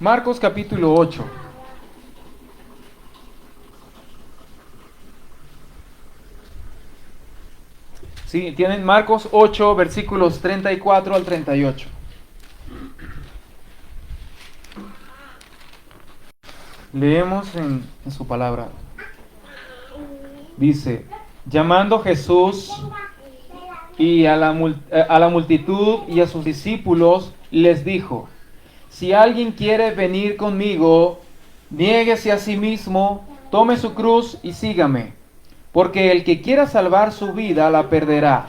Marcos capítulo 8. Sí, tienen Marcos 8, versículos 34 al 38. Leemos en su palabra. Dice, llamando Jesús y a la multitud y a sus discípulos, les dijo, si alguien quiere venir conmigo, niéguese a sí mismo, tome su cruz y sígame. Porque el que quiera salvar su vida la perderá.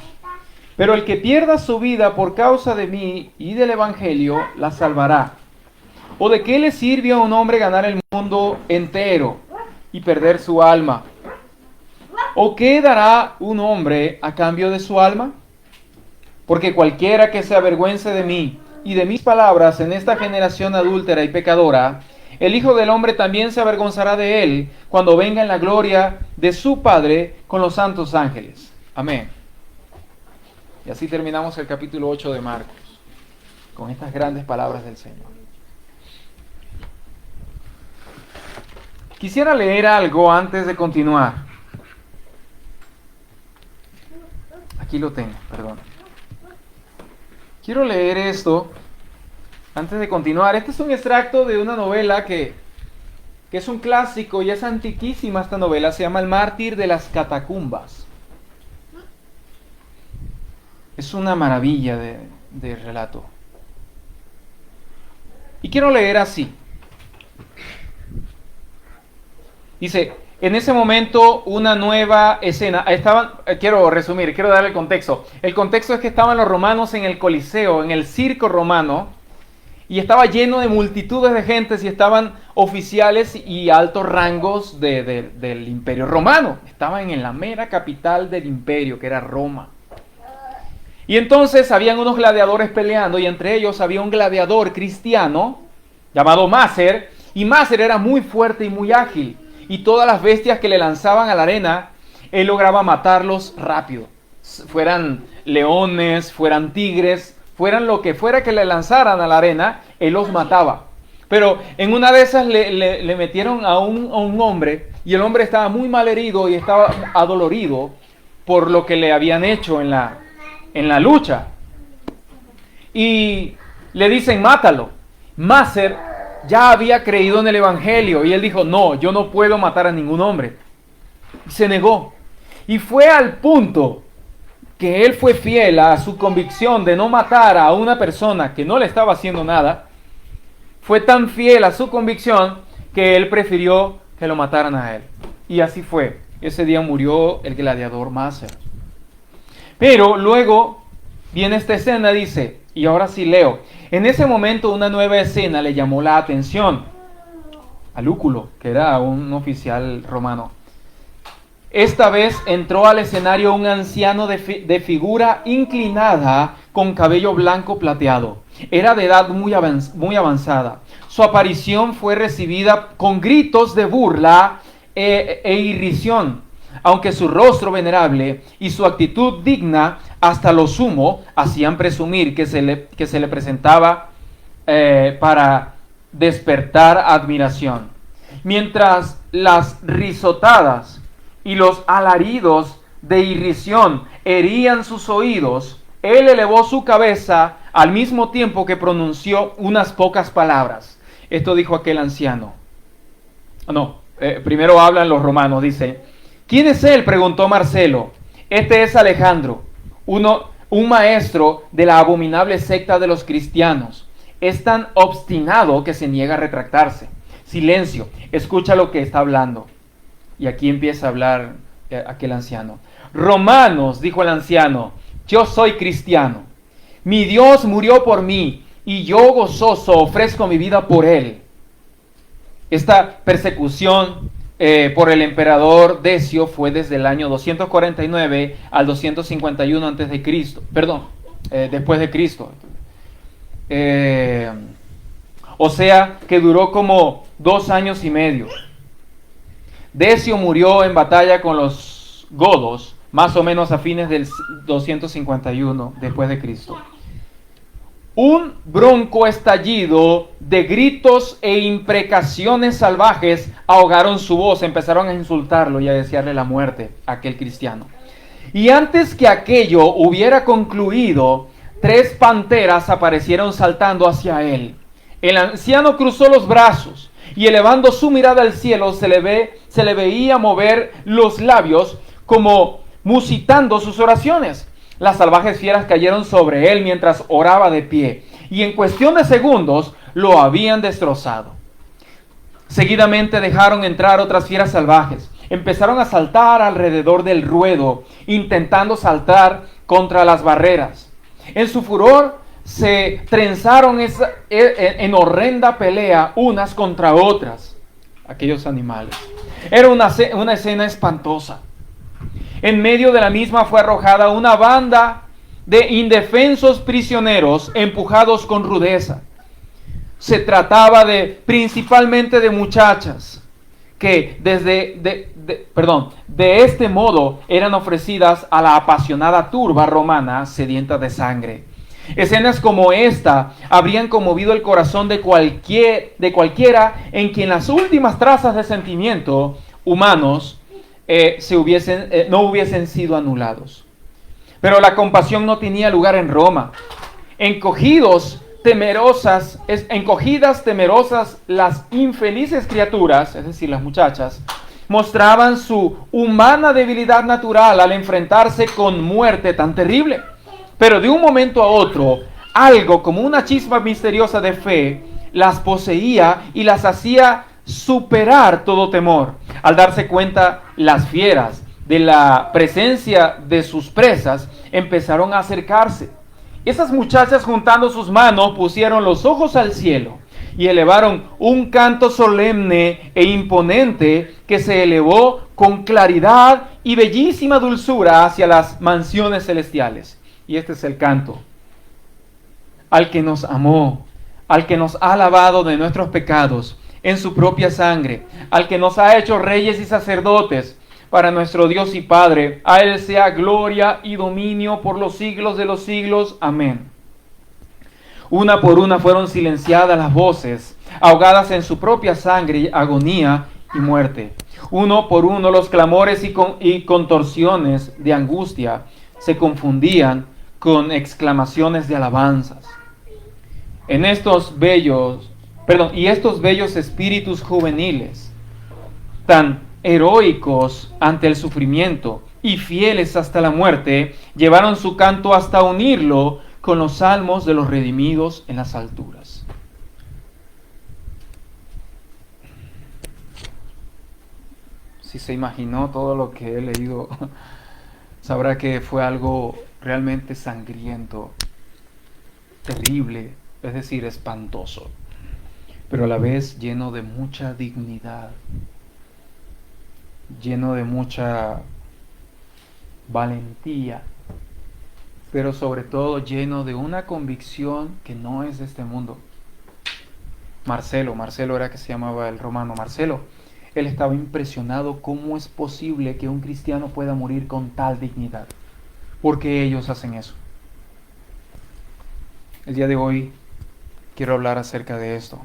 Pero el que pierda su vida por causa de mí y del Evangelio la salvará. ¿O de qué le sirve a un hombre ganar el mundo entero y perder su alma? ¿O qué dará un hombre a cambio de su alma? Porque cualquiera que se avergüence de mí y de mis palabras en esta generación adúltera y pecadora, el Hijo del Hombre también se avergonzará de él cuando venga en la gloria de su Padre con los santos ángeles. Amén. Y así terminamos el capítulo 8 de Marcos, con estas grandes palabras del Señor. Quisiera leer algo antes de continuar. Aquí lo tengo, perdón. Quiero leer esto antes de continuar. Este es un extracto de una novela que es un clásico y es antiquísima esta novela. Se llama El mártir de las catacumbas. Es una maravilla de relato. Y quiero leer así. Dice, en ese momento una nueva escena. Quiero resumir, quiero dar el contexto. El contexto es que estaban los romanos en el Coliseo, en el circo romano, y estaba lleno de multitudes de gentes y estaban oficiales y altos rangos del imperio romano. Estaban en la mera capital del imperio, que era Roma. Y entonces habían unos gladiadores peleando y entre ellos había un gladiador cristiano llamado Máser. Y Máser era muy fuerte y muy ágil. Y todas las bestias que le lanzaban a la arena, él lograba matarlos rápido. Fueran leones, fueran tigres, fueran lo que fuera que le lanzaran a la arena, él los mataba. Pero en una de esas le metieron a un hombre y el hombre estaba muy mal herido y estaba adolorido por lo que le habían hecho en la lucha. Y le dicen, mátalo. Máser ya había creído en el Evangelio y él dijo, no, yo no puedo matar a ningún hombre. Y se negó. Y fue al punto que él fue fiel a su convicción de no matar a una persona que no le estaba haciendo nada. Fue tan fiel a su convicción que él prefirió que lo mataran a él. Y así fue. Ese día murió el gladiador Máser. Pero luego viene esta escena, dice, y ahora sí leo. En ese momento una nueva escena le llamó la atención a Lúculo, que era un oficial romano. Esta vez entró al escenario un anciano de figura inclinada con cabello blanco plateado. Era de edad muy avanzada. Su aparición fue recibida con gritos de burla e irrisión, aunque su rostro venerable y su actitud digna hasta lo sumo hacían presumir que se le presentaba para despertar admiración. Mientras las risotadas y los alaridos de irrisión herían sus oídos, él elevó su cabeza al mismo tiempo que pronunció unas pocas palabras. Esto dijo aquel anciano. Primero hablan los romanos, dice, ¿quién es él?, preguntó Marcelo. Este es Alejandro, un maestro de la abominable secta de los cristianos. Es tan obstinado que se niega a retractarse. Silencio, escucha lo que está hablando. Y aquí empieza a hablar aquel anciano. Romanos, dijo el anciano, yo soy cristiano. Mi Dios murió por mí y yo gozoso ofrezco mi vida por él. Esta persecución por el emperador Decio fue desde el año 249 al 251 antes de Cristo. Después de Cristo. O sea que duró como 2 años y medio. Decio murió en batalla con los godos, más o menos a fines del 251 después de Cristo. Un bronco estallido de gritos e imprecaciones salvajes ahogaron su voz, empezaron a insultarlo y a desearle la muerte a aquel cristiano. Y antes que aquello hubiera concluido, 3 panteras aparecieron saltando hacia él. El anciano cruzó los brazos y elevando su mirada al cielo se le veía mover los labios como musitando sus oraciones. Las salvajes fieras cayeron sobre él mientras oraba de pie, y en cuestión de segundos lo habían destrozado. Seguidamente dejaron entrar otras fieras salvajes. Empezaron a saltar alrededor del ruedo, intentando saltar contra las barreras. En su furor se trenzaron en horrenda pelea unas contra otras, aquellos animales. Era una escena espantosa. En medio de la misma fue arrojada una banda de indefensos prisioneros empujados con rudeza. Se trataba principalmente de muchachas que de este modo eran ofrecidas a la apasionada turba romana sedienta de sangre. Escenas como esta habrían conmovido el corazón de cualquiera en quien las últimas trazas de sentimiento humanos no hubiesen sido anulados. Pero la compasión no tenía lugar en Roma. Encogidas temerosas, las infelices criaturas, es decir, las muchachas, mostraban su humana debilidad natural al enfrentarse con muerte tan terrible. Pero de un momento a otro, algo como una chispa misteriosa de fe las poseía y las hacía superar todo temor. Al darse cuenta las fieras de la presencia de sus presas, empezaron a acercarse. Esas muchachas, juntando sus manos, pusieron los ojos al cielo y elevaron un canto solemne e imponente que se elevó con claridad y bellísima dulzura hacia las mansiones celestiales. Y este es el canto: al que nos amó, al que nos ha lavado de nuestros pecados en su propia sangre, al que nos ha hecho reyes y sacerdotes para nuestro Dios y Padre, a Él sea gloria y dominio por los siglos de los siglos. Amén. Una por una fueron silenciadas las voces, ahogadas en su propia sangre, agonía y muerte. Uno por uno los clamores y contorsiones de angustia se confundían con exclamaciones de alabanzas. Estos bellos espíritus juveniles, tan heroicos ante el sufrimiento y fieles hasta la muerte, llevaron su canto hasta unirlo con los salmos de los redimidos en las alturas. Si se imaginó todo lo que he leído, sabrá que fue algo realmente sangriento, terrible, es decir, espantoso, pero a la vez lleno de mucha dignidad, lleno de mucha valentía, pero sobre todo lleno de una convicción que no es de este mundo. Marcelo era que se llamaba el romano Marcelo. Él estaba impresionado cómo es posible que un cristiano pueda morir con tal dignidad. ¿Por qué ellos hacen eso? El día de hoy quiero hablar acerca de esto.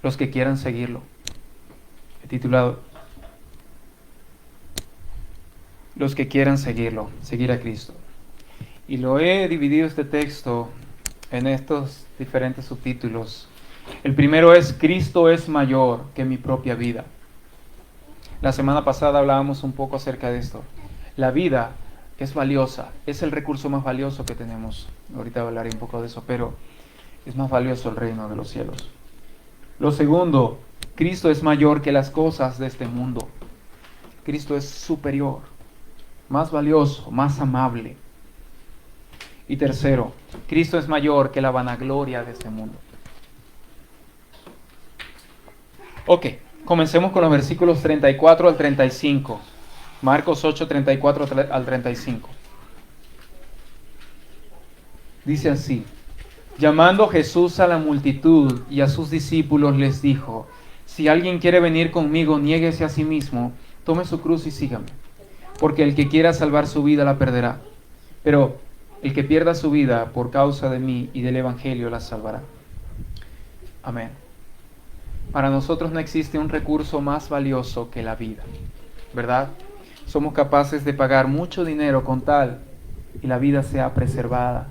Los que quieran seguirlo. He titulado Los que quieran seguirlo, seguir a Cristo. Y lo he dividido este texto en estos diferentes subtítulos. El primero es: Cristo es mayor que mi propia vida. La semana pasada hablábamos un poco acerca de esto. La vida es valiosa, es el recurso más valioso que tenemos. Ahorita hablaré un poco de eso, pero es más valioso el reino de los cielos. Lo segundo, Cristo es mayor que las cosas de este mundo. Cristo es superior, más valioso, más amable. Y tercero, Cristo es mayor que la vanagloria de este mundo. Ok, comencemos con los versículos 34 al 35. Marcos 8, 34 al 35. Dice así: llamando Jesús a la multitud y a sus discípulos les dijo: si alguien quiere venir conmigo, niéguese a sí mismo, tome su cruz y sígame. Porque el que quiera salvar su vida la perderá. Pero El que pierda su vida por causa de mí y del Evangelio la salvará. Amén. Para nosotros no existe un recurso más valioso que la vida, ¿verdad? Somos capaces de pagar mucho dinero con tal y la vida sea preservada.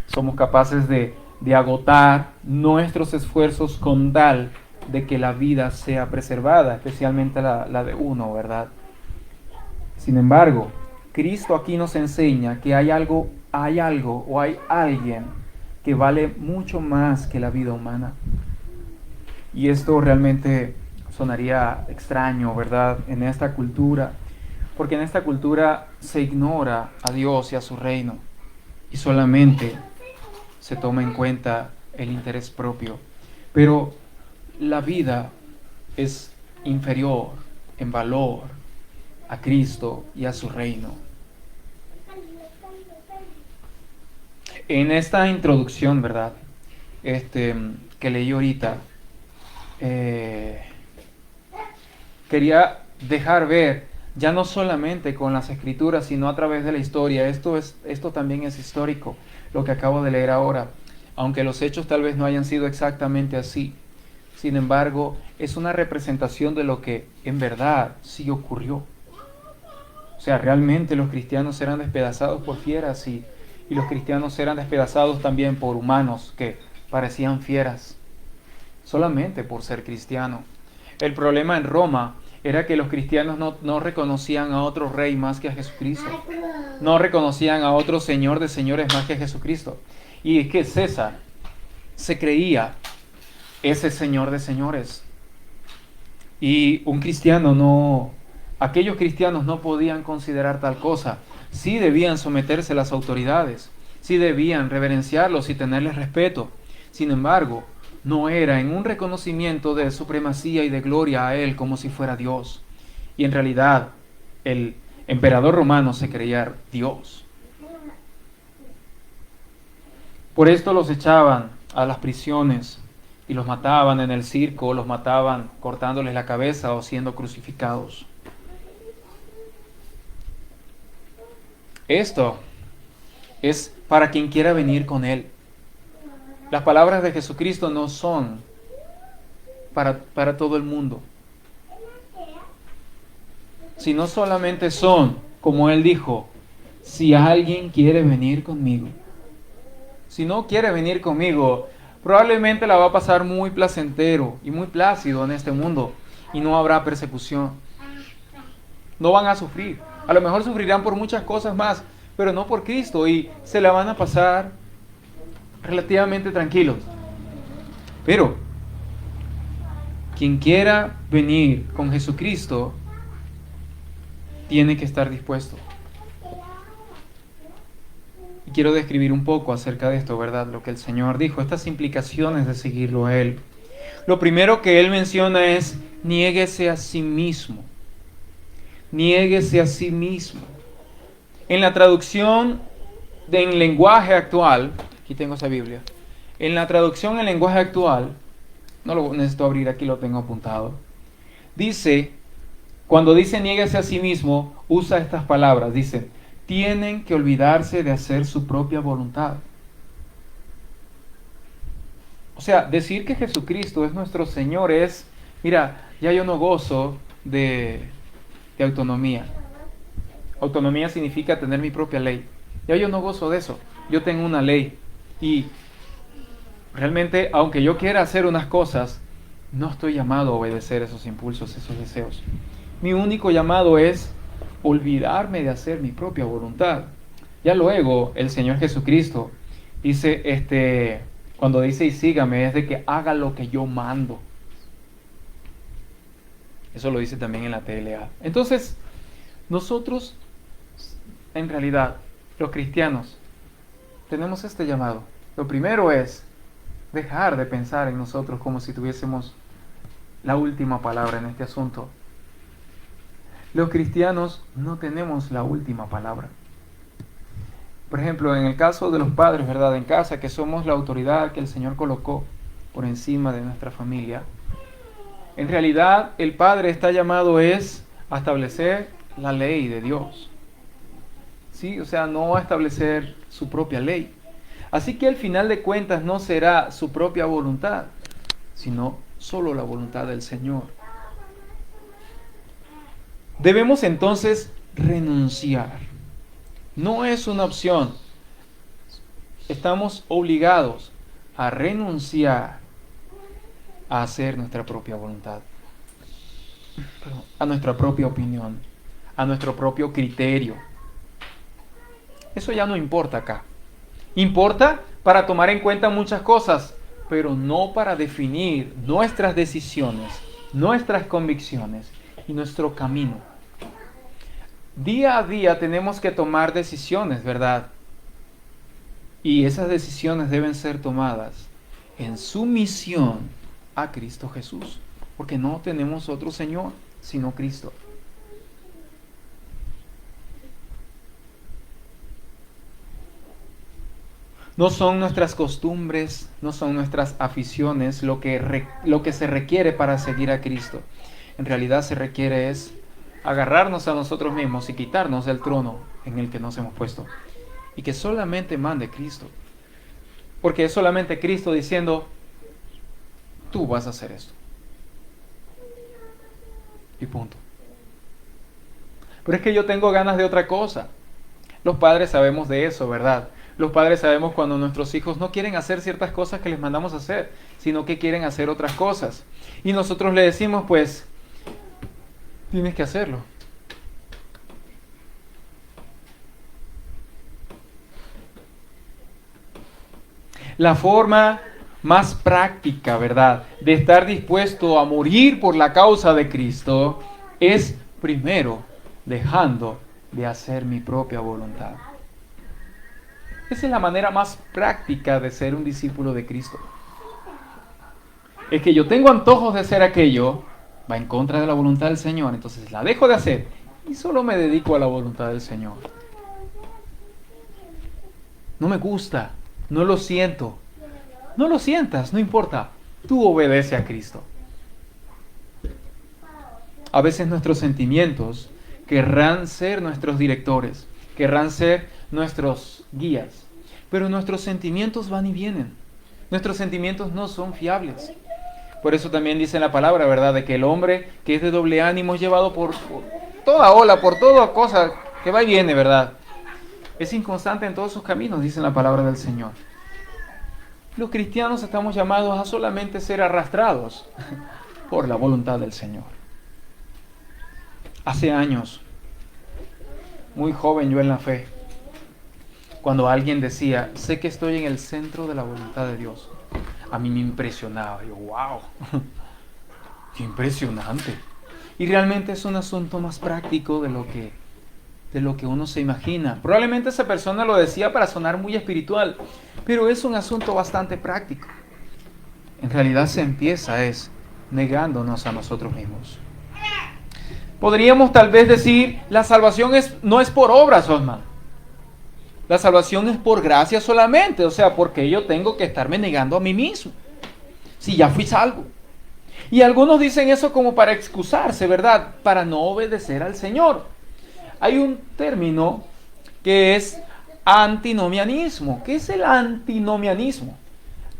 Somos capaces de agotar nuestros esfuerzos con tal de que la vida sea preservada, especialmente la de uno, ¿verdad? Sin embargo, Cristo aquí nos enseña que hay algo o hay alguien que vale mucho más que la vida humana. Y esto realmente sonaría extraño, ¿verdad? En esta cultura, porque en esta cultura se ignora a Dios y a su reino y solamente se toma en cuenta el interés propio. Pero la vida es inferior en valor a Cristo y a su reino. En esta introducción, ¿verdad? Que leí ahorita, quería dejar ver, ya no solamente con las escrituras, sino a través de la historia. Esto también es histórico, lo que acabo de leer ahora, aunque los hechos tal vez no hayan sido exactamente así. Sin embargo, es una representación de lo que en verdad sí ocurrió. O sea, realmente los cristianos eran despedazados por fieras y los cristianos eran despedazados también por humanos que parecían fieras, solamente por ser cristiano. El problema en Roma era que los cristianos no reconocían a otro rey más que a Jesucristo. No reconocían a otro señor de señores más que a Jesucristo. Y es que César se creía ese señor de señores. Y aquellos cristianos no podían considerar tal cosa. Sí debían someterse a las autoridades, sí debían reverenciarlos y tenerles respeto. Sin embargo, no era en un reconocimiento de supremacía y de gloria a él como si fuera Dios. Y en realidad, el emperador romano se creía Dios. Por esto los echaban a las prisiones y los mataban en el circo, los mataban cortándoles la cabeza o siendo crucificados. Esto es para quien quiera venir con él. Las palabras de Jesucristo no son para todo el mundo, sino solamente son, como él dijo, si alguien quiere venir conmigo. Si no quiere venir conmigo, probablemente la va a pasar muy placentero y muy plácido en este mundo y no habrá persecución. No van a sufrir. A lo mejor sufrirán por muchas cosas más, pero no por Cristo, y se la van a pasar relativamente tranquilos. Pero quien quiera venir con Jesucristo tiene que estar dispuesto. Y quiero describir un poco acerca de esto, ¿verdad? Lo que el Señor dijo, estas implicaciones de seguirlo a Él. Lo primero que Él menciona es: niéguese a sí mismo. Niéguese a sí mismo. En la traducción en lenguaje actual, aquí tengo esa Biblia, en la traducción en lenguaje actual, no lo necesito abrir, aquí lo tengo apuntado, dice, cuando dice niéguese a sí mismo, usa estas palabras, dice: tienen que olvidarse de hacer su propia voluntad. O sea, decir que Jesucristo es nuestro Señor es, mira, ya yo no gozo de autonomía. Autonomía significa tener mi propia ley. Ya yo no gozo de eso. Yo tengo una ley. Y realmente, aunque yo quiera hacer unas cosas, no estoy llamado a obedecer esos impulsos, esos deseos. Mi único llamado es olvidarme de hacer mi propia voluntad. Ya luego, el Señor Jesucristo dice, cuando dice y sígame, es de que haga lo que yo mando. Eso lo dice también en la TLA. Entonces, nosotros, en realidad, los cristianos, tenemos este llamado. Lo primero es dejar de pensar en nosotros como si tuviésemos la última palabra en este asunto. Los cristianos no tenemos la última palabra. Por ejemplo, en el caso de los padres, ¿verdad? En casa, que somos la autoridad que el Señor colocó por encima de nuestra familia. En realidad, el padre está llamado a establecer la ley de Dios. ¿sí? O sea, no va a establecer su propia ley. Así que al final de cuentas no será su propia voluntad, sino solo la voluntad del Señor. Debemos entonces renunciar. No es una opción. Estamos obligados a renunciar a hacer nuestra propia voluntad, a nuestra propia opinión, a nuestro propio criterio. Eso ya no importa acá. Importa para tomar en cuenta muchas cosas, pero no para definir nuestras decisiones, nuestras convicciones y nuestro camino. Día a día tenemos que tomar decisiones, ¿verdad? Y esas decisiones deben ser tomadas en sumisión a Cristo Jesús, porque no tenemos otro Señor sino Cristo. No son nuestras costumbres, no son nuestras aficiones lo que se requiere para seguir a Cristo. En realidad se requiere es agarrarnos a nosotros mismos y quitarnos del trono en el que nos hemos puesto. Y que solamente mande Cristo. Porque es solamente Cristo diciendo, tú vas a hacer esto. Y punto. Pero es que yo tengo ganas de otra cosa. Los padres sabemos de eso, ¿verdad? Los padres sabemos cuando nuestros hijos no quieren hacer ciertas cosas que les mandamos a hacer, sino que quieren hacer otras cosas. Y nosotros le decimos, pues, tienes que hacerlo. La forma más práctica, ¿verdad?, de estar dispuesto a morir por la causa de Cristo es primero dejando de hacer mi propia voluntad. Esa es la manera más práctica de ser un discípulo de Cristo. Es que yo tengo antojos de hacer aquello, va en contra de la voluntad del Señor, entonces la dejo de hacer y solo me dedico a la voluntad del Señor. No me gusta, no lo siento. No lo sientas, no importa. Tú obedece a Cristo. A veces nuestros sentimientos querrán ser nuestros directores, querrán ser nuestros guías, pero nuestros sentimientos van y vienen. Nuestros sentimientos no son fiables. Por eso también dice la palabra, ¿verdad?, de que el hombre que es de doble ánimo es llevado por toda ola, por toda cosa que va y viene, ¿verdad? Es inconstante en todos sus caminos, dice la palabra del Señor. Los cristianos estamos llamados a solamente ser arrastrados por la voluntad del Señor. Hace años, muy joven yo en la fe, cuando alguien decía, sé que estoy en el centro de la voluntad de Dios, a mí me impresionaba. Yo, wow, qué impresionante. Y realmente es un asunto más práctico de lo que uno se imagina. Probablemente esa persona lo decía para sonar muy espiritual, pero es un asunto bastante práctico. En realidad se empieza negándonos a nosotros mismos. Podríamos tal vez decir, la salvación no es por obras, Osman. La salvación es por gracia solamente, o sea, porque yo tengo que estarme negando a mí mismo, si ya fui salvo. Y algunos dicen eso como para excusarse, ¿verdad?, para no obedecer al Señor. Hay un término que es antinomianismo. ¿Qué es el antinomianismo?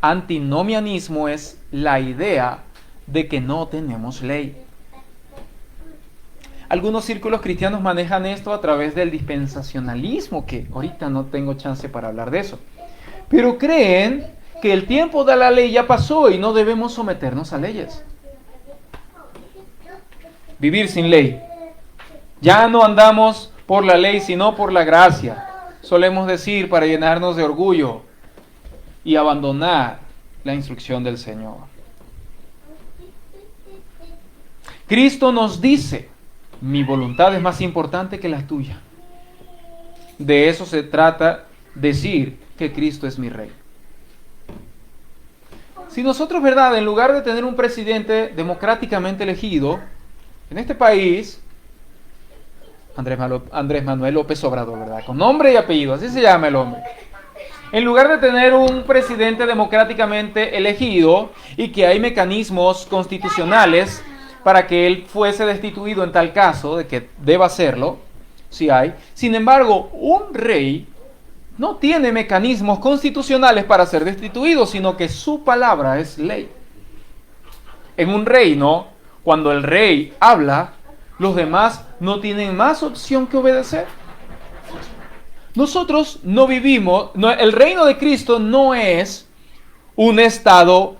Antinomianismo es la idea de que no tenemos ley. Algunos círculos cristianos manejan esto a través del dispensacionalismo, que ahorita no tengo chance para hablar de eso. Pero creen que el tiempo de la ley ya pasó y no debemos someternos a leyes. Vivir sin ley. Ya no andamos por la ley, sino por la gracia. Solemos decir para llenarnos de orgullo y abandonar la instrucción del Señor. Cristo nos dice, mi voluntad es más importante que la tuya. De eso se trata decir que Cristo es mi Rey. Si nosotros, ¿verdad?, en lugar de tener un presidente democráticamente elegido, en este país, Andrés Manuel López Obrador, ¿verdad?, con nombre y apellido, así se llama el hombre. En lugar de tener un presidente democráticamente elegido y que hay mecanismos constitucionales para que él fuese destituido en tal caso de que deba hacerlo, sí hay. Sin embargo, un rey no tiene mecanismos constitucionales para ser destituido, sino que su palabra es ley. En un reino, cuando el rey habla, los demás no tienen más opción que obedecer. Nosotros no vivimos, el reino de Cristo no es un estado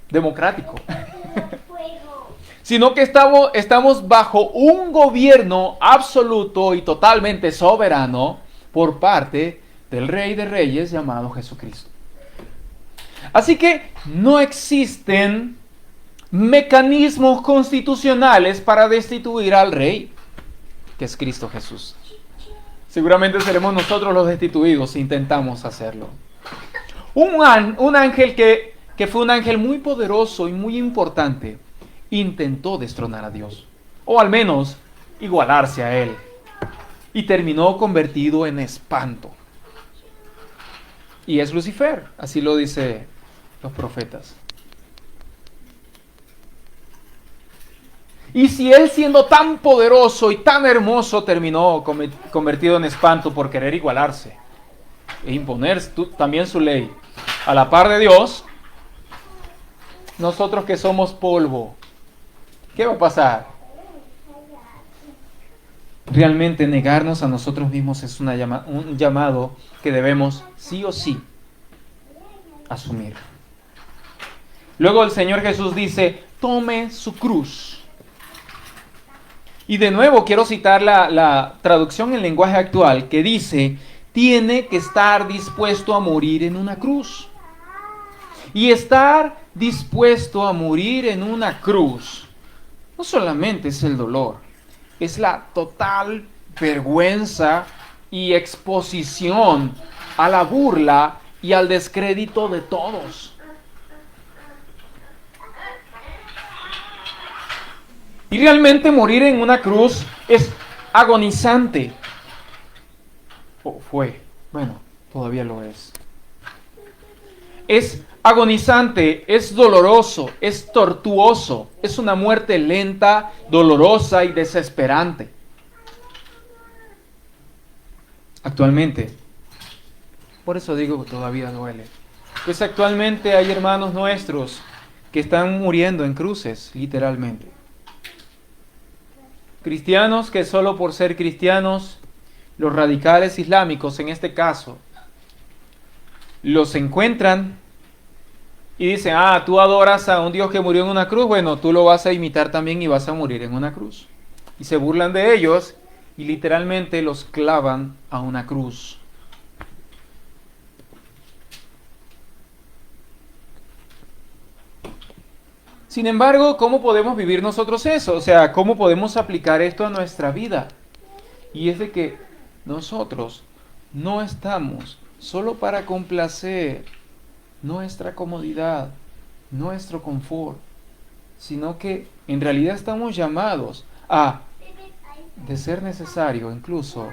democrático, sino que estamos bajo un gobierno absoluto y totalmente soberano por parte del Rey de Reyes llamado Jesucristo. Así que no existen mecanismos constitucionales para destituir al Rey, que es Cristo Jesús. Seguramente seremos nosotros los destituidos si intentamos hacerlo. Un ángel que fue un ángel muy poderoso y muy importante, intentó destronar a Dios, o al menos igualarse a Él, y terminó convertido en espanto. Y es Lucifer, así lo dicen los profetas. Y si él, siendo tan poderoso y tan hermoso, terminó convertido en espanto por querer igualarse e imponer también su ley a la par de Dios, nosotros que somos polvo, ¿qué va a pasar? Realmente negarnos a nosotros mismos es un llamado que debemos sí o sí asumir. Luego el Señor Jesús dice, tome su cruz. Y de nuevo quiero citar la traducción en lenguaje actual que dice, tiene que estar dispuesto a morir en una cruz. Y estar dispuesto a morir en una cruz no solamente es el dolor, es la total vergüenza y exposición a la burla y al descrédito de todos. Y realmente morir en una cruz es agonizante. Todavía lo es. Es agonizante, es doloroso, es tortuoso, es una muerte lenta, dolorosa y desesperante. Actualmente, por eso digo que todavía duele, pues actualmente hay hermanos nuestros que están muriendo en cruces, literalmente. Cristianos que solo por ser cristianos, los radicales islámicos en este caso, los encuentran y dicen, tú adoras a un Dios que murió en una cruz, bueno, tú lo vas a imitar también y vas a morir en una cruz. Y se burlan de ellos y literalmente los clavan a una cruz. Sin embargo, ¿cómo podemos vivir nosotros eso? O sea, ¿cómo podemos aplicar esto a nuestra vida? Y es de que nosotros no estamos solo para complacer nuestra comodidad, nuestro confort, sino que en realidad estamos llamados a, de ser necesario, incluso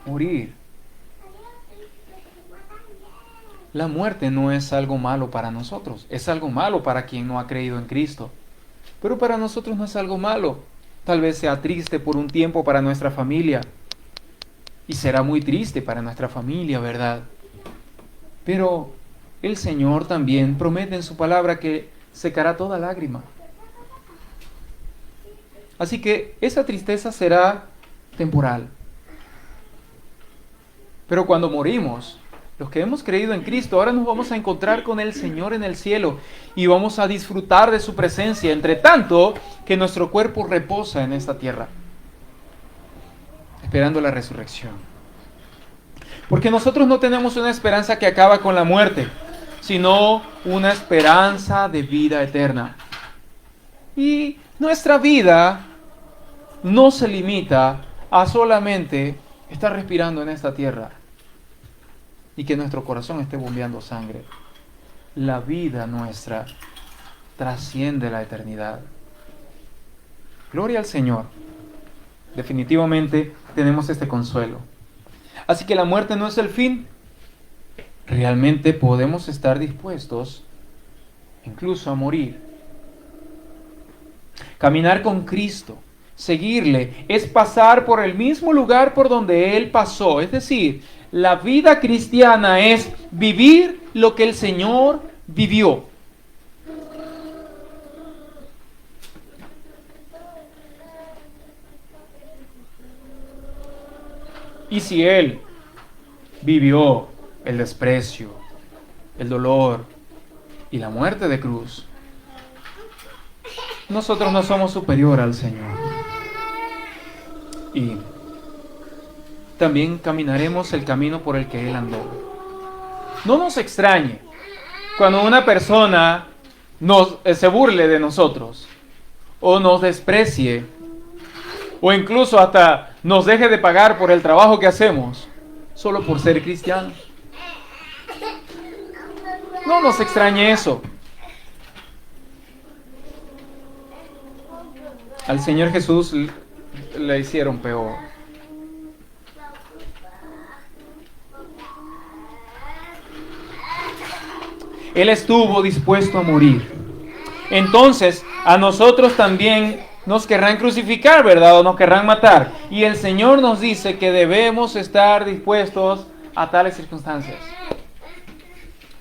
morir. La muerte no es algo malo para nosotros, es algo malo para quien no ha creído en Cristo. Pero para nosotros no es algo malo. Tal vez sea triste por un tiempo para nuestra familia. Y será muy triste para nuestra familia, ¿verdad? Pero el Señor también promete en su palabra que secará toda lágrima. Así que esa tristeza será temporal. Pero cuando morimos, los que hemos creído en Cristo, ahora nos vamos a encontrar con el Señor en el cielo y vamos a disfrutar de su presencia, entre tanto que nuestro cuerpo reposa en esta tierra, esperando la resurrección. Porque nosotros no tenemos una esperanza que acaba con la muerte, sino una esperanza de vida eterna. Y nuestra vida no se limita a solamente estar respirando en esta tierra y que nuestro corazón esté bombeando sangre. La vida nuestra trasciende la eternidad. Gloria al Señor. Definitivamente tenemos este consuelo. Así que la muerte no es el fin. Realmente podemos estar dispuestos incluso a morir. Caminar con Cristo, seguirle es pasar por el mismo lugar por donde Él pasó. Es decir, la vida cristiana es vivir lo que el Señor vivió. Y si Él vivió el desprecio, el dolor y la muerte de cruz, nosotros no somos superior al Señor. Y también caminaremos el camino por el que Él andó. No nos extrañe cuando una persona se burle de nosotros, o nos desprecie, o incluso hasta nos deje de pagar por el trabajo que hacemos, solo por ser cristianos. No nos extrañe eso. Al Señor Jesús le hicieron peor. Él estuvo dispuesto a morir. Entonces, a nosotros también nos querrán crucificar, ¿verdad? O nos querrán matar. Y el Señor nos dice que debemos estar dispuestos a tales circunstancias.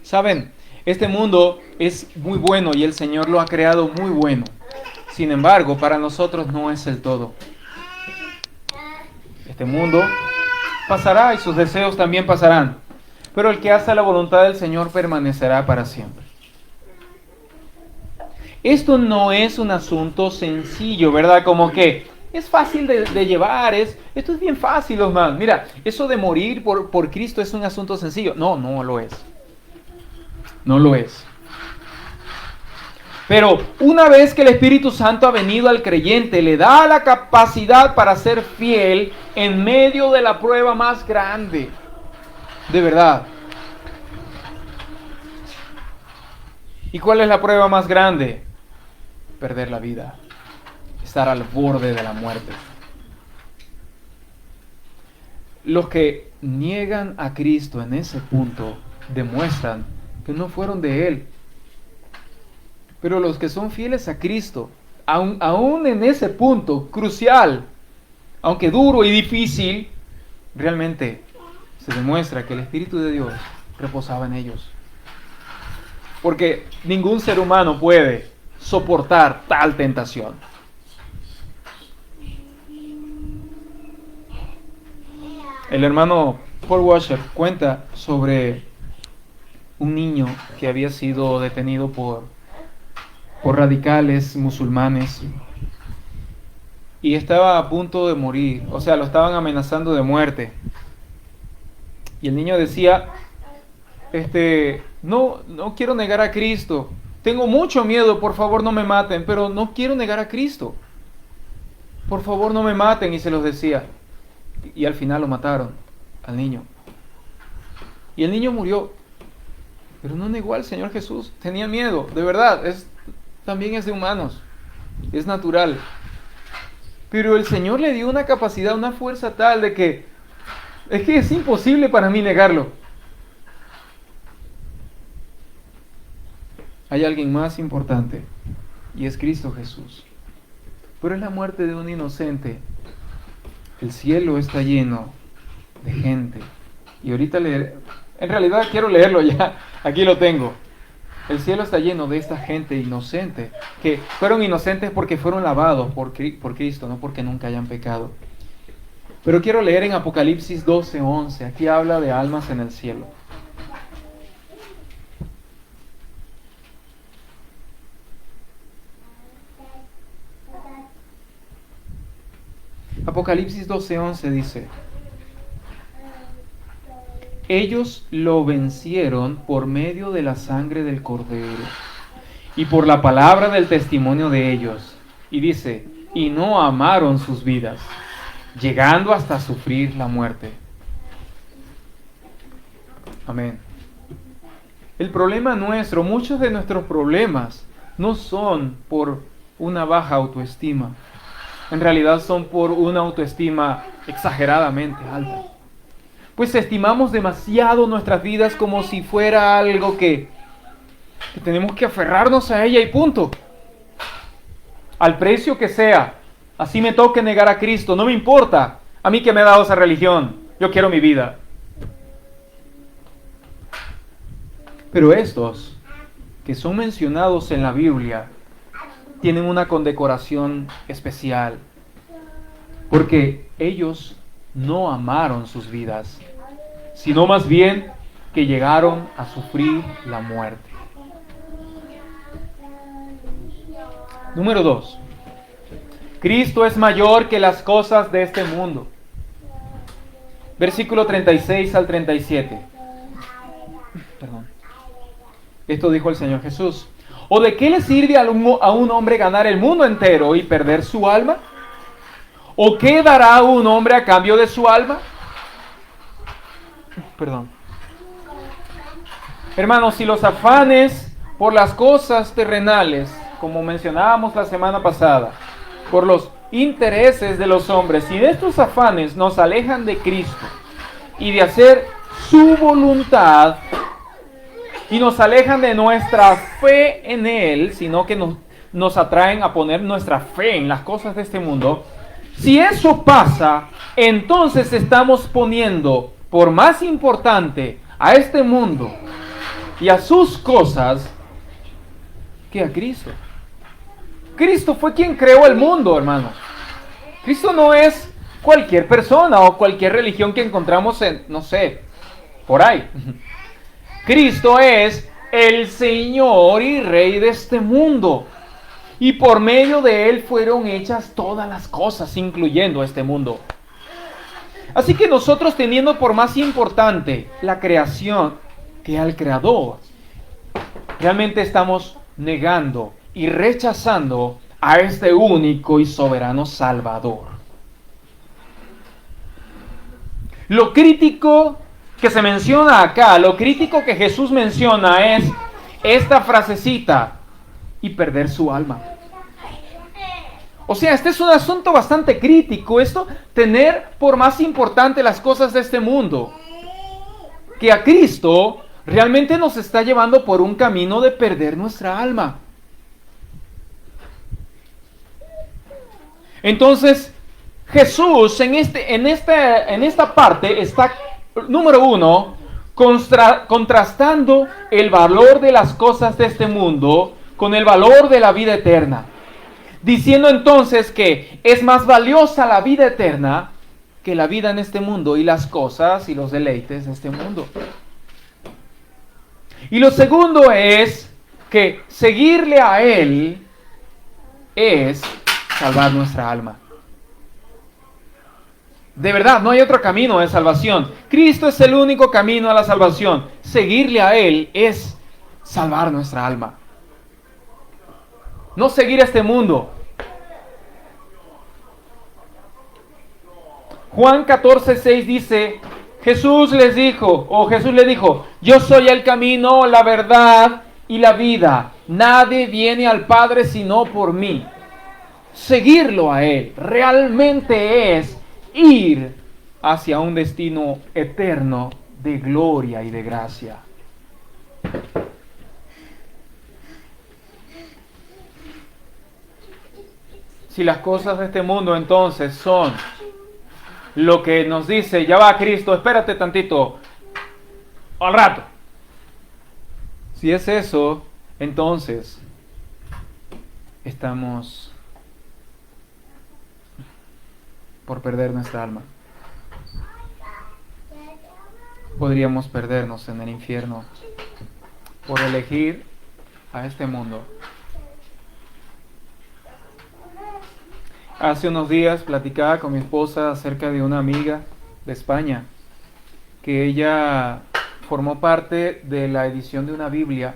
¿Saben? Este mundo es muy bueno y el Señor lo ha creado muy bueno. Sin embargo, para nosotros no es el todo. Este mundo pasará y sus deseos también pasarán. Pero el que hace la voluntad del Señor permanecerá para siempre. Esto no es un asunto sencillo, ¿verdad? Como que es fácil de llevar, esto es bien fácil, hermano. Mira, eso de morir por Cristo es un asunto sencillo. No, no lo es. No lo es. Pero una vez que el Espíritu Santo ha venido al creyente, le da la capacidad para ser fiel en medio de la prueba más grande. De verdad. ¿Y cuál es la prueba más grande? Perder la vida. Estar al borde de la muerte. Los que niegan a Cristo en ese punto demuestran que no fueron de Él. Pero los que son fieles a Cristo, aún en ese punto crucial, aunque duro y difícil, realmente se demuestra que el Espíritu de Dios reposaba en ellos. Porque ningún ser humano puede soportar tal tentación. El hermano Paul Washer cuenta sobre un niño que había sido detenido por radicales musulmanes y estaba a punto de morir, o sea, lo estaban amenazando de muerte. Y el niño decía, no quiero negar a Cristo, tengo mucho miedo, por favor no me maten, pero no quiero negar a Cristo, por favor no me maten, y se los decía. Y al final lo mataron al niño. Y el niño murió, pero no negó al Señor Jesús, tenía miedo, de verdad, también es de humanos, es natural. Pero el Señor le dio una capacidad, una fuerza tal de que es imposible para mí negarlo. Hay alguien más importante y es Cristo Jesús. Pero es la muerte de un inocente. El cielo está lleno de gente. Y ahorita en realidad quiero leerlo ya, aquí lo tengo. El cielo está lleno de esta gente inocente, que fueron inocentes porque fueron lavados por Cristo, no porque nunca hayan pecado. Pero quiero leer en Apocalipsis 12:11, aquí habla de almas en el cielo. Apocalipsis 12:11 dice: ellos lo vencieron por medio de la sangre del Cordero y por la palabra del testimonio de ellos. Y dice, y no amaron sus vidas, llegando hasta sufrir la muerte. Amén. El problema nuestro, muchos de nuestros problemas, no son por una baja autoestima. En realidad son por una autoestima exageradamente alta. Pues estimamos demasiado nuestras vidas como si fuera algo que tenemos que aferrarnos a ella y punto. Al precio que sea. Así me toque negar a Cristo, no me importa. A mí que me ha dado esa religión, yo quiero mi vida. Pero estos que son mencionados en la Biblia tienen una condecoración especial, porque ellos no amaron sus vidas, sino más bien que llegaron a sufrir la muerte. Número 2. Cristo es mayor que las cosas de este mundo. Versículo 36 al 37. Perdón. Esto dijo el Señor Jesús. ¿O de qué le sirve a un hombre ganar el mundo entero y perder su alma? ¿O qué dará un hombre a cambio de su alma? Perdón. Hermanos, si los afanes por las cosas terrenales, como mencionábamos la semana pasada, por los intereses de los hombres, si estos afanes nos alejan de Cristo y de hacer su voluntad, y nos alejan de nuestra fe en Él, sino que nos atraen a poner nuestra fe en las cosas de este mundo, si eso pasa, entonces estamos poniendo por más importante a este mundo y a sus cosas que a Cristo. Cristo fue quien creó el mundo, hermanos. Cristo no es cualquier persona o cualquier religión que encontramos en, no sé, por ahí. Cristo es el Señor y Rey de este mundo. Y por medio de Él fueron hechas todas las cosas, incluyendo este mundo. Así que nosotros, teniendo por más importante la creación que al Creador, realmente estamos negando y rechazando a este único y soberano Salvador. Lo crítico que se menciona acá, lo crítico que Jesús menciona es esta frasecita: y perder su alma. O sea, este es un asunto bastante crítico, esto, tener por más importante las cosas de este mundo que a Cristo, realmente nos está llevando por un camino de perder nuestra alma. Entonces, Jesús en esta parte está, número uno, contrastando el valor de las cosas de este mundo con el valor de la vida eterna. Diciendo entonces que es más valiosa la vida eterna que la vida en este mundo y las cosas y los deleites de este mundo. Y lo segundo es que seguirle a Él es salvar nuestra alma. De verdad, no hay otro camino de salvación. Cristo es el único camino a la salvación. Seguirle a Él es salvar nuestra alma. No seguir este mundo. Juan 14:6 dice, Jesús le dijo, yo soy el camino, la verdad y la vida. Nadie viene al Padre sino por mí. Seguirlo a Él realmente es ir hacia un destino eterno de gloria y de gracia. Si las cosas de este mundo entonces son lo que nos dice, ya va Cristo, espérate tantito, al rato. Si es eso, entonces estamos por perder nuestra alma. Podríamos perdernos en el infierno por elegir a este mundo. Hace unos días platicaba con mi esposa acerca de una amiga de España, que ella formó parte de la edición de una Biblia,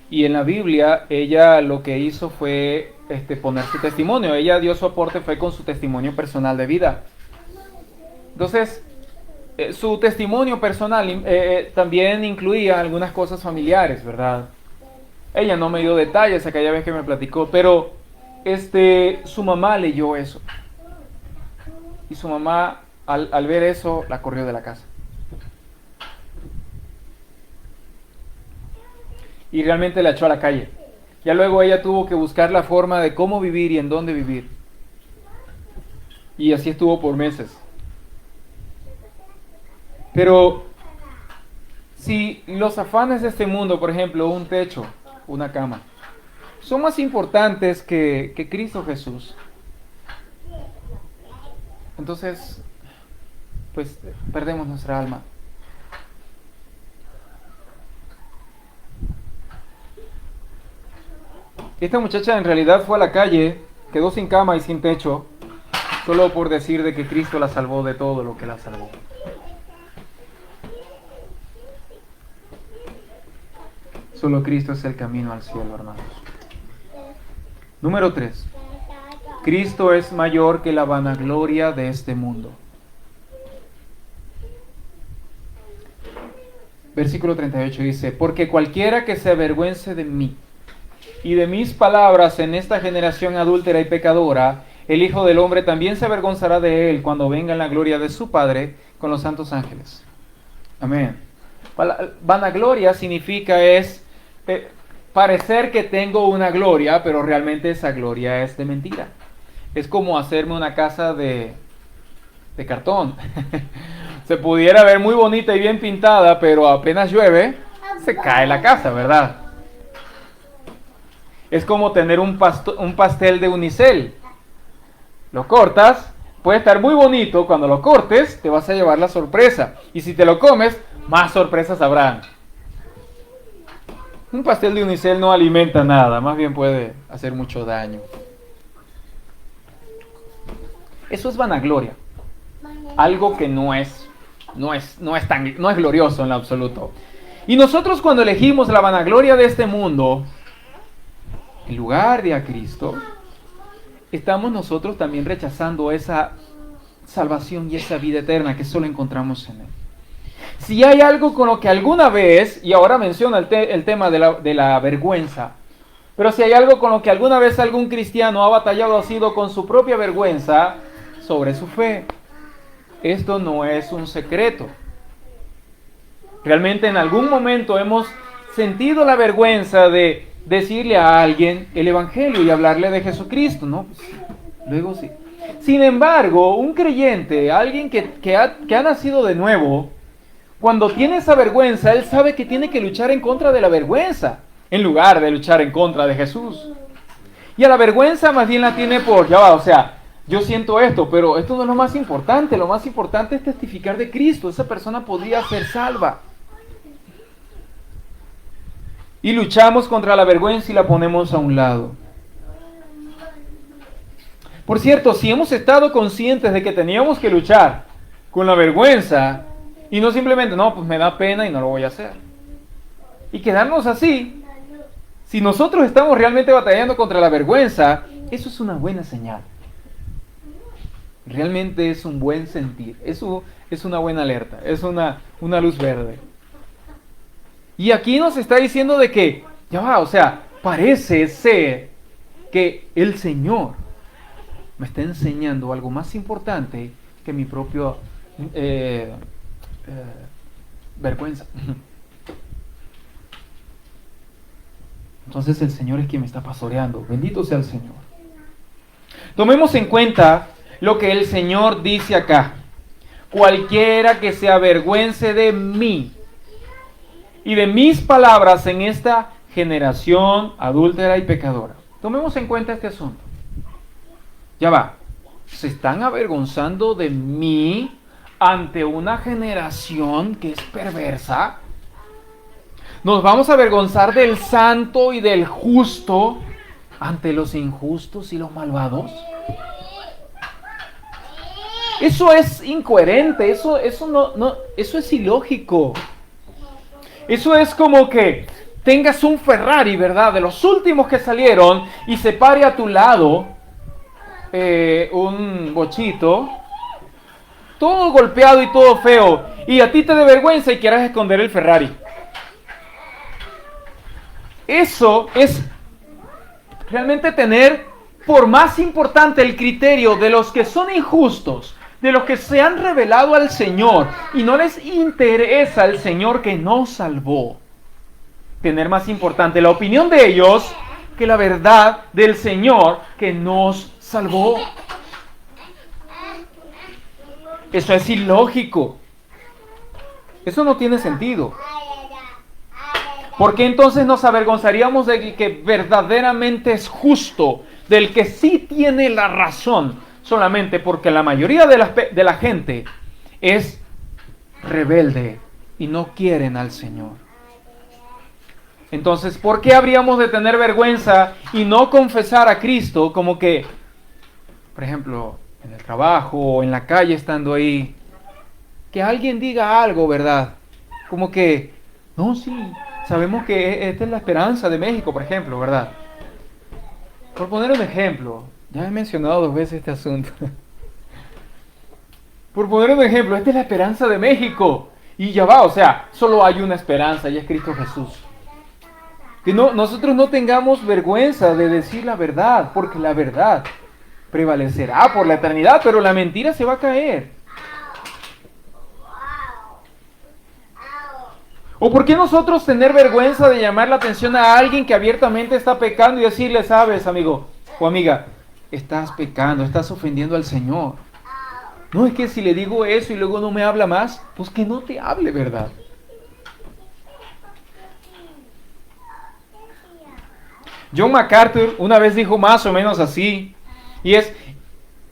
y en la Biblia ella lo que hizo fue poner su testimonio. Ella dio su aporte, fue con su testimonio personal de vida. Entonces, su testimonio personal también incluía algunas cosas familiares, ¿verdad? Ella no me dio detalles aquella vez que me platicó, pero su mamá leyó eso. Y su mamá, al ver eso, la corrió de la casa. Y realmente la echó a la calle. Ya luego ella tuvo que buscar la forma de cómo vivir y en dónde vivir. Y así estuvo por meses. Pero si los afanes de este mundo, por ejemplo, un techo, una cama, son más importantes que Cristo Jesús, entonces, pues perdemos nuestra alma. Esta muchacha en realidad fue a la calle, quedó sin cama y sin techo, solo por decir de que Cristo la salvó de todo lo que la salvó. Solo Cristo es el camino al cielo, hermanos. Número 3. Cristo es mayor que la vanagloria de este mundo. Versículo 38 dice: porque cualquiera que se avergüence de mí y de mis palabras en esta generación adúltera y pecadora, el Hijo del Hombre también se avergonzará de él cuando venga en la gloria de su Padre con los santos ángeles. Amén. Vanagloria significa parecer que tengo una gloria, pero realmente esa gloria es de mentira. Es como hacerme una casa de cartón. Se pudiera ver muy bonita y bien pintada, pero apenas llueve, se cae la casa, ¿verdad? Es como tener un pastel de unicel. Lo cortas, puede estar muy bonito, cuando lo cortes te vas a llevar la sorpresa. Y si te lo comes, más sorpresas habrán. Un pastel de unicel no alimenta nada, más bien puede hacer mucho daño. Eso es vanagloria. Algo que no es glorioso en lo absoluto. Y nosotros cuando elegimos la vanagloria de este mundo en lugar de a Cristo, estamos nosotros también rechazando esa salvación y esa vida eterna que solo encontramos en Él. Si hay algo con lo que alguna vez, y ahora menciona el tema de la vergüenza, pero si hay algo con lo que alguna vez algún cristiano ha batallado, ha sido con su propia vergüenza sobre su fe. Esto no es un secreto. Realmente en algún momento hemos sentido la vergüenza de decirle a alguien el Evangelio y hablarle de Jesucristo, ¿no? Pues, luego sí. Sin embargo, un creyente, alguien que ha nacido de nuevo, cuando tiene esa vergüenza, él sabe que tiene que luchar en contra de la vergüenza, en lugar de luchar en contra de Jesús. Y a la vergüenza más bien la tiene yo siento esto, pero esto no es lo más importante. Lo más importante es testificar de Cristo. Esa persona podría ser salva. Y luchamos contra la vergüenza y la ponemos a un lado. Por cierto, si hemos estado conscientes de que teníamos que luchar con la vergüenza y no simplemente, no, pues me da pena y no lo voy a hacer, y quedarnos así, si nosotros estamos realmente batallando contra la vergüenza, eso es una buena señal. Realmente es un buen sentir, eso es una buena alerta, es una luz verde. Y aquí nos está diciendo de que, parece ser que el Señor me está enseñando algo más importante que mi propia vergüenza. Entonces el Señor es quien me está pastoreando. Bendito sea el Señor. Tomemos en cuenta lo que el Señor dice acá: cualquiera que se avergüence de mí y de mis palabras en esta generación adúltera y pecadora. Tomemos en cuenta este asunto. ¿Se están avergonzando de mí ante una generación que es perversa? ¿Nos vamos a avergonzar del santo y del justo ante los injustos y los malvados? Eso es incoherente, eso es ilógico. Eso es como que tengas un Ferrari, ¿verdad?, de los últimos que salieron, y se pare a tu lado un bochito, todo golpeado y todo feo, y a ti te dé vergüenza y quieras esconder el Ferrari. Eso es realmente tener por más importante el criterio de los que son injustos, de los que se han revelado al Señor y no les interesa el Señor que nos salvó. Tener más importante la opinión de ellos que la verdad del Señor que nos salvó. Eso es ilógico. Eso no tiene sentido. ¿Por qué entonces nos avergonzaríamos del que verdaderamente es justo, del que sí tiene la razón, solamente porque la mayoría de la gente es rebelde y no quieren al Señor? Entonces, ¿por qué habríamos de tener vergüenza y no confesar a Cristo como que, por ejemplo, en el trabajo o en la calle estando ahí, que alguien diga algo, ¿verdad? Como que, no, sí, sabemos que esta es la esperanza de México, por ejemplo, ¿verdad? Por poner un ejemplo, ya he mencionado 2 veces este asunto. Por poner un ejemplo, esta es la esperanza de México. Y ya va, o sea, solo hay una esperanza y es Cristo Jesús. Que nosotros no tengamos vergüenza de decir la verdad, porque la verdad prevalecerá por la eternidad, pero la mentira se va a caer. ¿O por qué nosotros tener vergüenza de llamar la atención a alguien que abiertamente está pecando y decirle, sabes, amigo o amiga, estás pecando, estás ofendiendo al Señor? No, es que si le digo eso y luego no me habla más, pues que no te hable, ¿verdad? John MacArthur una vez dijo más o menos así,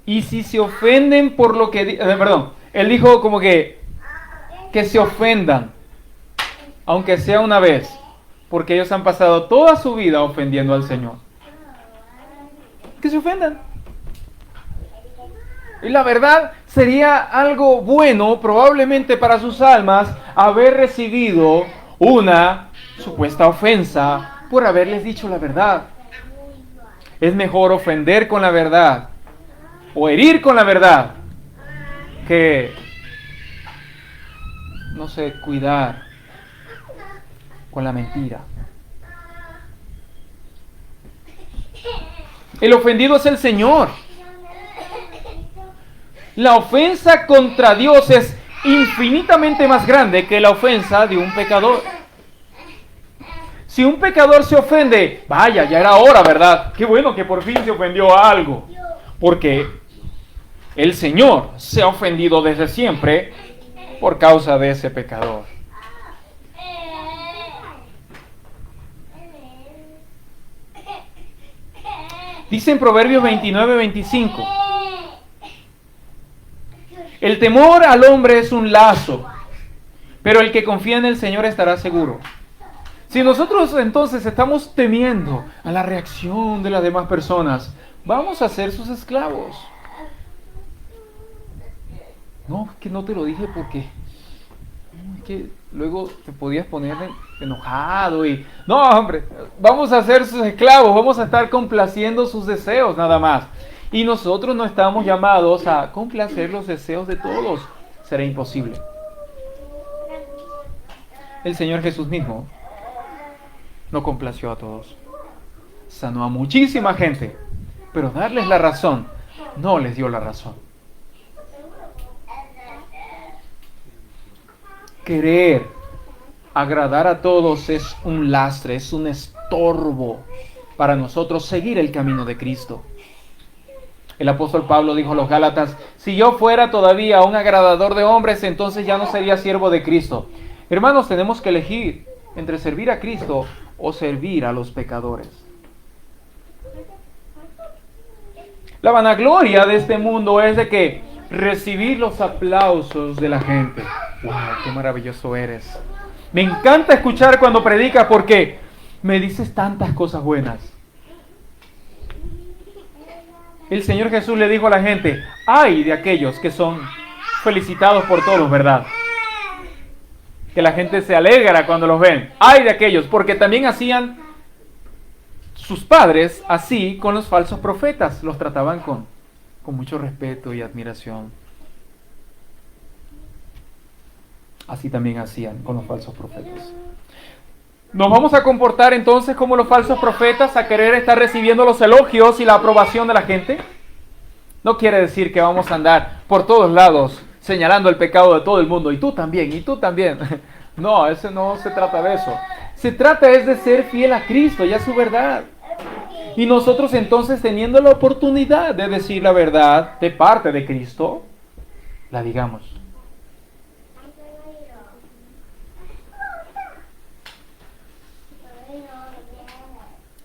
y si se ofenden por lo que... él dijo como que se ofendan, aunque sea una vez, porque ellos han pasado toda su vida ofendiendo al Señor. Que se ofendan. Y la verdad sería algo bueno probablemente para sus almas haber recibido una supuesta ofensa por haberles dicho la verdad. Es mejor ofender con la verdad o herir con la verdad que, no sé, cuidar con la mentira. El ofendido es el Señor. La ofensa contra Dios es infinitamente más grande que la ofensa de un pecador. Si un pecador se ofende, vaya, ya era hora, ¿verdad? Qué bueno que por fin se ofendió a algo. Porque el Señor se ha ofendido desde siempre por causa de ese pecador. Dice en Proverbios 29:25, el temor al hombre es un lazo, pero el que confía en el Señor estará seguro. Si nosotros entonces estamos temiendo a la reacción de las demás personas, vamos a ser sus esclavos. No, es que no te lo dije porque es que luego te podías poner enojado y... No, hombre, vamos a ser sus esclavos, vamos a estar complaciendo sus deseos nada más. Y nosotros no estamos llamados a complacer los deseos de todos. Será imposible. El Señor Jesús mismo no complació a todos. Sanó a muchísima gente, pero darles la razón, no les dio la razón. Querer agradar a todos es un lastre, es un estorbo para nosotros seguir el camino de Cristo. El apóstol Pablo dijo a los Gálatas, si yo fuera todavía un agradador de hombres, entonces ya no sería siervo de Cristo. Hermanos, tenemos que elegir entre servir a Cristo o servir a los pecadores. La vanagloria de este mundo es de que recibir los aplausos de la gente. ¡Wow! ¡Qué maravilloso eres! Me encanta escuchar cuando predicas porque me dices tantas cosas buenas. El Señor Jesús le dijo a la gente, ay de aquellos que son felicitados por todos, ¿verdad? Que la gente se alegra cuando los ven. Ay de aquellos, porque también hacían sus padres así con los falsos profetas. Los trataban con mucho respeto y admiración. Así también hacían con los falsos profetas. ¿Nos vamos a comportar entonces como los falsos profetas a querer estar recibiendo los elogios y la aprobación de la gente? No quiere decir que vamos a andar por todos lados señalando el pecado de todo el mundo. Y tú también, y tú también. No, no se trata de eso. Se trata es de ser fiel a Cristo y a su verdad. Y nosotros entonces teniendo la oportunidad de decir la verdad de parte de Cristo, la digamos.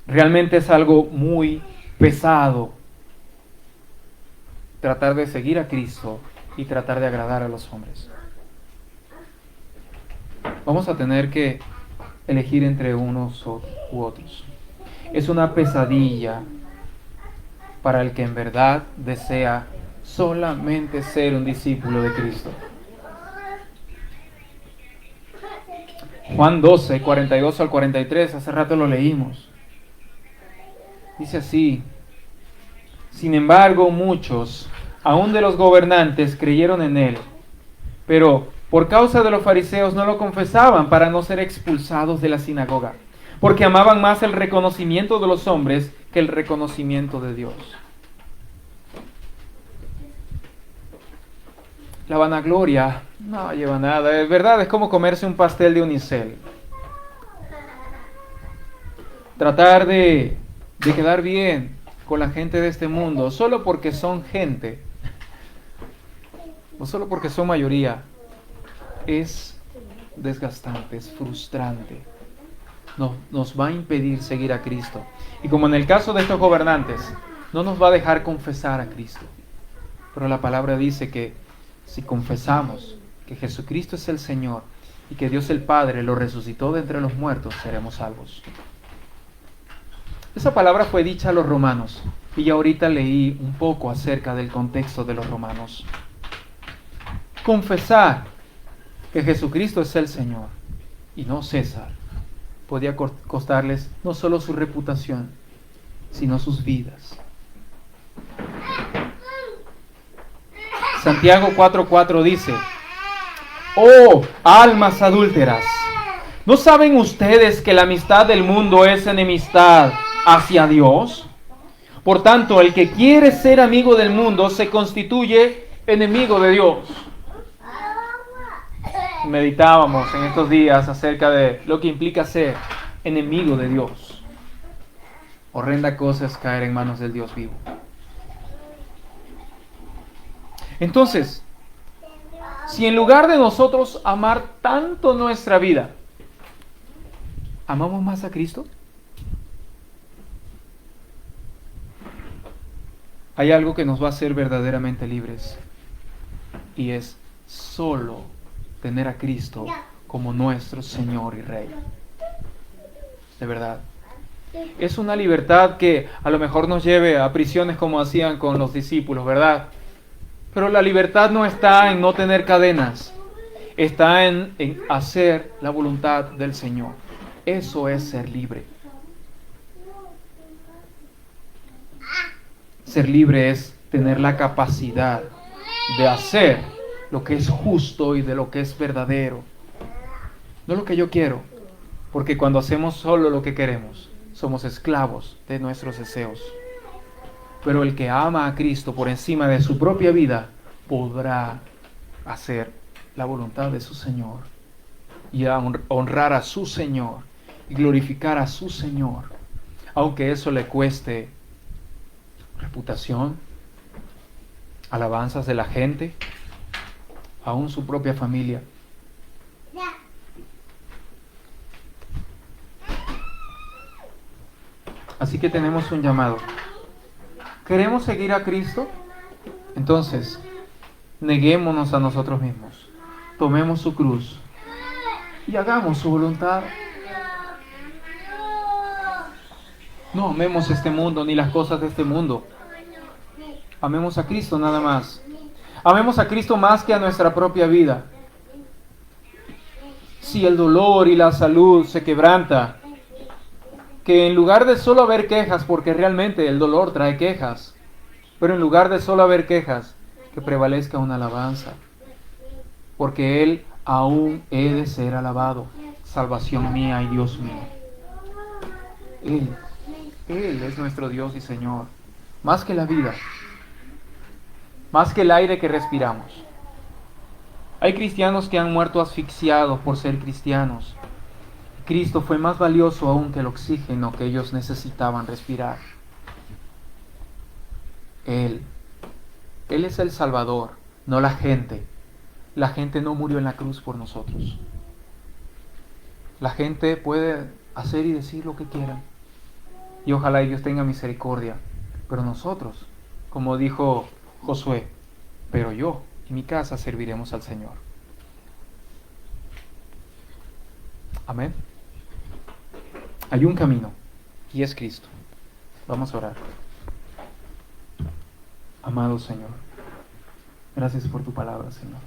Realmente es algo muy pesado tratar de seguir a Cristo y tratar de agradar a los hombres. Vamos a tener que elegir entre unos u otros. Es una pesadilla para el que en verdad desea solamente ser un discípulo de Cristo. Juan 12, 42 al 43, hace rato lo leímos. Dice así: sin embargo, muchos, aun de los gobernantes, creyeron en él, pero por causa de los fariseos no lo confesaban para no ser expulsados de la sinagoga, porque amaban más el reconocimiento de los hombres que el reconocimiento de Dios. La vanagloria no lleva nada, es verdad, es como comerse un pastel de unicel. Tratar de quedar bien con la gente de este mundo, solo porque son gente, o solo porque son mayoría, es desgastante, es frustrante. Nos va a impedir seguir a Cristo. Y como en el caso de estos gobernantes, no nos va a dejar confesar a Cristo. Pero la palabra dice que si confesamos que Jesucristo es el Señor y que Dios el Padre lo resucitó de entre los muertos, seremos salvos. Esa palabra fue dicha a los romanos, y ya ahorita leí un poco acerca del contexto de los romanos. Confesar que Jesucristo es el Señor y no César podía costarles no solo su reputación, sino sus vidas. Santiago 4:4 dice: oh, almas adúlteras, ¿no saben ustedes que la amistad del mundo es enemistad hacia Dios? Por tanto, el que quiere ser amigo del mundo se constituye enemigo de Dios. Meditábamos en estos días acerca de lo que implica ser enemigo de Dios. Horrenda cosa es caer en manos del Dios vivo. Entonces, si en lugar de nosotros amar tanto nuestra vida, ¿amamos más a Cristo? Hay algo que nos va a hacer verdaderamente libres, y es solo tener a Cristo como nuestro Señor y Rey. De verdad. Es una libertad que a lo mejor nos lleve a prisiones como hacían con los discípulos, ¿verdad? Pero la libertad no está en no tener cadenas, está en hacer la voluntad del Señor. Eso es ser libre. Ser libre es tener la capacidad de hacer lo que es justo y de lo que es verdadero. No lo que yo quiero, porque cuando hacemos solo lo que queremos, somos esclavos de nuestros deseos. Pero el que ama a Cristo por encima de su propia vida podrá hacer la voluntad de su Señor y honrar a su Señor y glorificar a su Señor, aunque eso le cueste reputación, alabanzas de la gente, aún su propia familia. Así que tenemos un llamado. ¿Queremos seguir a Cristo? Entonces, neguémonos a nosotros mismos, tomemos su cruz y hagamos su voluntad. No amemos este mundo ni las cosas de este mundo. Amemos a Cristo nada más. Amemos a Cristo más que a nuestra propia vida. Si el dolor y la salud se quebranta, que en lugar de solo haber quejas, porque realmente el dolor trae quejas, pero en lugar de solo haber quejas, que prevalezca una alabanza, porque Él aún he de ser alabado, salvación mía y Dios mío. Él es nuestro Dios y Señor, más que la vida, más que el aire que respiramos. Hay cristianos que han muerto asfixiados por ser cristianos. Cristo fue más valioso aún que el oxígeno que ellos necesitaban respirar. Él es el Salvador no la gente. La gente no murió en la cruz por nosotros. La gente puede hacer y decir lo que quieran. Y ojalá Dios tenga misericordia. Pero nosotros, como dijo Josué, pero yo y mi casa serviremos al Señor. Amén. Hay un camino y es Cristo. Vamos a orar. Amado Señor, gracias por tu palabra, Señor.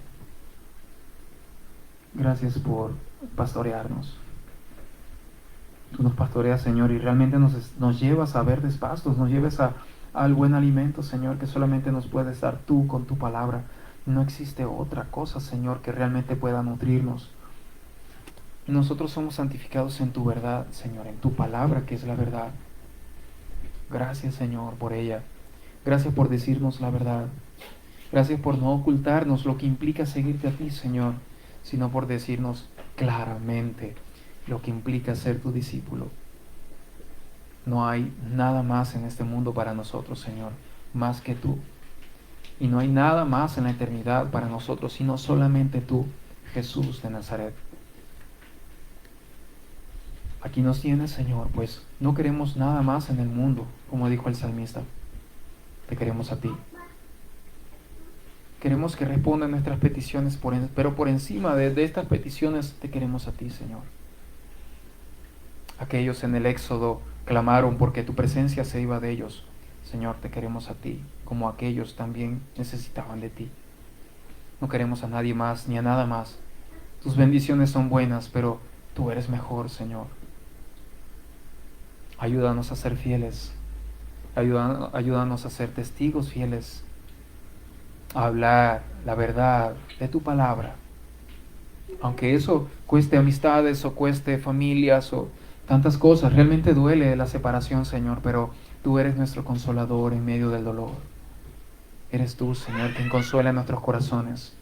Gracias por pastorearnos. Tú nos pastoreas, Señor, y realmente nos llevas a verdes pastos, nos llevas al buen alimento, Señor, que solamente nos puedes dar tú con tu palabra. No existe otra cosa, Señor, que realmente pueda nutrirnos. Y nosotros somos santificados en tu verdad, Señor, en tu palabra, que es la verdad. Gracias, Señor, por ella. Gracias por decirnos la verdad. Gracias por no ocultarnos lo que implica seguirte a ti, Señor, sino por decirnos claramente lo que implica ser tu discípulo. No hay nada más en este mundo para nosotros, Señor, más que tú. Y no hay nada más en la eternidad para nosotros, sino solamente tú, Jesús de Nazaret. Aquí nos tienes, Señor, pues no queremos nada más en el mundo, como dijo el salmista. Te queremos a ti. Queremos que respondan nuestras peticiones, pero por encima de estas peticiones te queremos a ti, Señor. Aquellos en el Éxodo clamaron porque tu presencia se iba de ellos. Señor, te queremos a ti, como aquellos también necesitaban de ti. No queremos a nadie más ni a nada más. Tus bendiciones son buenas, pero tú eres mejor, Señor. Ayúdanos a ser fieles. Ayúdanos a ser testigos fieles. A hablar la verdad de tu palabra. Aunque eso cueste amistades o cueste familias o tantas cosas, realmente duele la separación, Señor, pero tú eres nuestro consolador en medio del dolor. Eres tú, Señor, quien consuela nuestros corazones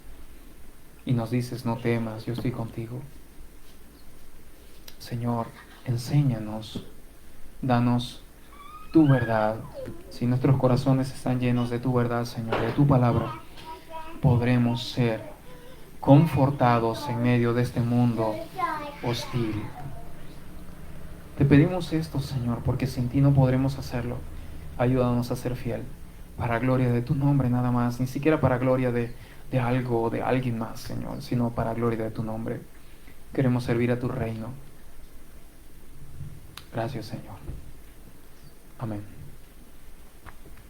y nos dices, no temas, yo estoy contigo. Señor, enséñanos, danos tu verdad. Si nuestros corazones están llenos de tu verdad, Señor, de tu palabra, podremos ser confortados en medio de este mundo hostil. Te pedimos esto, Señor, porque sin ti no podremos hacerlo. Ayúdanos a ser fiel, para gloria de tu nombre nada más, ni siquiera para gloria de algo o de alguien más, Señor, sino para gloria de tu nombre. Queremos servir a tu reino. Gracias, Señor. Amén.